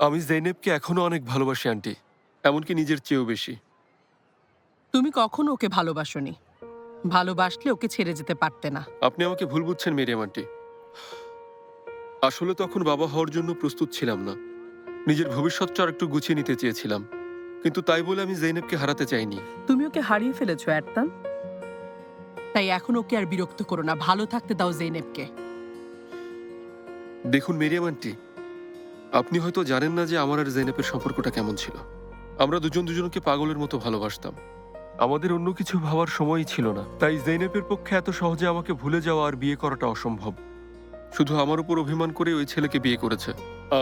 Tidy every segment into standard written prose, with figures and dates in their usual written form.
আমি জেনেবকে এখনো অনেক ভালোবাসি আন্টি, এমনকি নিজের চেয়েও বেশি। তুমি কখনো ওকে ভালোবাসোনি। ভালোবাসলে ওকে ছেড়ে যেতে পারতে না। আপনি আমাকে ভুল বুঝছেন মেরিয়াম আন্টি। আসলে তখন বাবা হওয়ার জন্য প্রস্তুত ছিলাম না। নিজের ভবিষ্যৎটা আর একটু গুছিয়ে নিতে চেয়েছিলাম, কিন্তু তাই বলে আমি জেনেবকে হারাতে চাইনি। তুমি ওকে হারিয়ে ফেলেছো এরতান। তাই এখন ওকে আর বিরক্ত করো না, ভালো থাকতে দাও জেনেবকে। দেখুন মেরিয়াম আন্টি, আপনি হয়তো জানেন না যে আমার আর জেনেবের সম্পর্কটা কেমন ছিল। আমরা দুজন দুজনকে পাগলের মতো ভালোবাসতাম। আমাদের অন্য কিছু ভাবার সময়ই ছিল না, তাই জেনেবের পক্ষে এত সহজে আমাকে ভুলে যাওয়া আর বিয়ে করাটা অসম্ভব। শুধু আমার উপর অভিমান করে ওই ছেলেকে বিয়ে করেছে।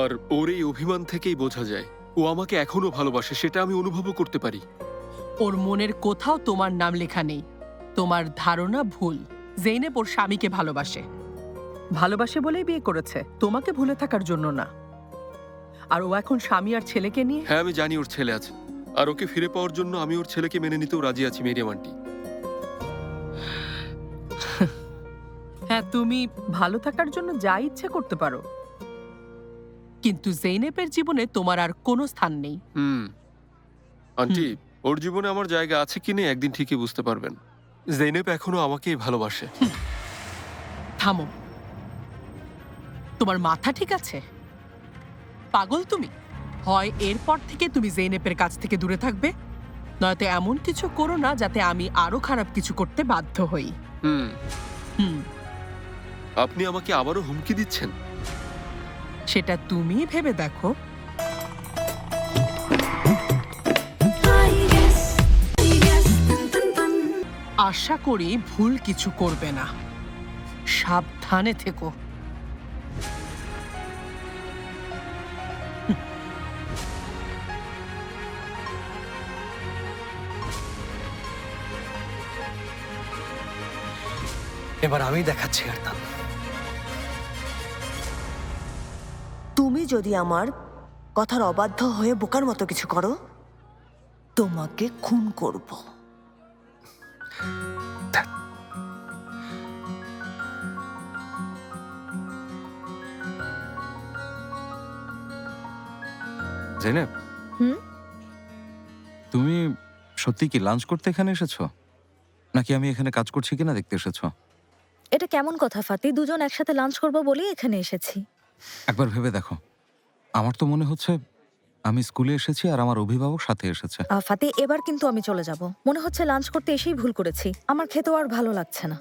আর ওর এই অভিমান থেকেই বোঝা যায় ও আমাকে এখনো ভালোবাসে, সেটা আমি অনুভবও করতে পারি। ওর মনের কোথাও তোমার নাম লেখা নেই। তোমার ধারণা ভুল। জেনেব ওর স্বামীকে ভালোবাসে। ভালোবাসে বলেই বিয়ে করেছে, তোমাকে ভুলে থাকার জন্য না। আর ও এখন স্বামী আর ছেলেকে নিয়ে। হ্যাঁ, আমি জানি ওর ছেলে আছে, আর ওকে ফিরে পাওয়ার জন্য আমি ওর ছেলেকে মেনে নিতেও রাজি আছি মেরিয়াম আন্টি। হ্যাঁ, তুমি ভালো থাকার জন্য যা ইচ্ছে করতে পারো, কিন্তু জেনেবের জীবনে তোমার আর কোনো স্থান নেই। আন্টি, ওর জীবনে আমার জায়গা আছে কি নেই একদিন ঠিকই বুঝতে পারবেন। জেনেব এখনো আমাকেই ভালোবাসে। থামো, তোমার মাথা ঠিক আছে? পাগল তুমি। হয় এরপর থেকে তুমি জেনেবের কাছ থেকে দূরে থাকবে, নয়তো এমন কিছু করো না যাতে আমি আরো খারাপ কিছু করতে বাধ্য হই। হুম হুম, আপনি আমাকে আবারও হুমকি দিচ্ছেন? সেটা তুমি ভেবে দেখো। আশা করি ভুল কিছু করবে না। সাবধানে থেকো। এবার আমি দেখাচ্ছি এরতান। তুমি যদি আমার কথার অবাধ্য হয়ে বোকার মতো কিছু করো, তোমাকে খুন করব। জেনেব, হুম? তুমি সত্যি কি লাঞ্চ করতে এখানে এসেছো, নাকি আমি এখানে কাজ করছি কিনা দেখতে এসেছো? এটা কেমন কথা ফাতি? দুজন একসাথে লাঞ্চ করবো বলেই এখানে এসেছি। একবার ভেবে দেখো, আমার তো মনে হচ্ছে আমি স্কুলে এসেছি আর আমার অভিভাবক সাথে এসেছে। ফাতি, এবার কিন্তু আমি চলে যাব। মনে হচ্ছে লাঞ্চ করতে এসেই ভুল করেছি। আমার খেতেও আর ভালো লাগছে না।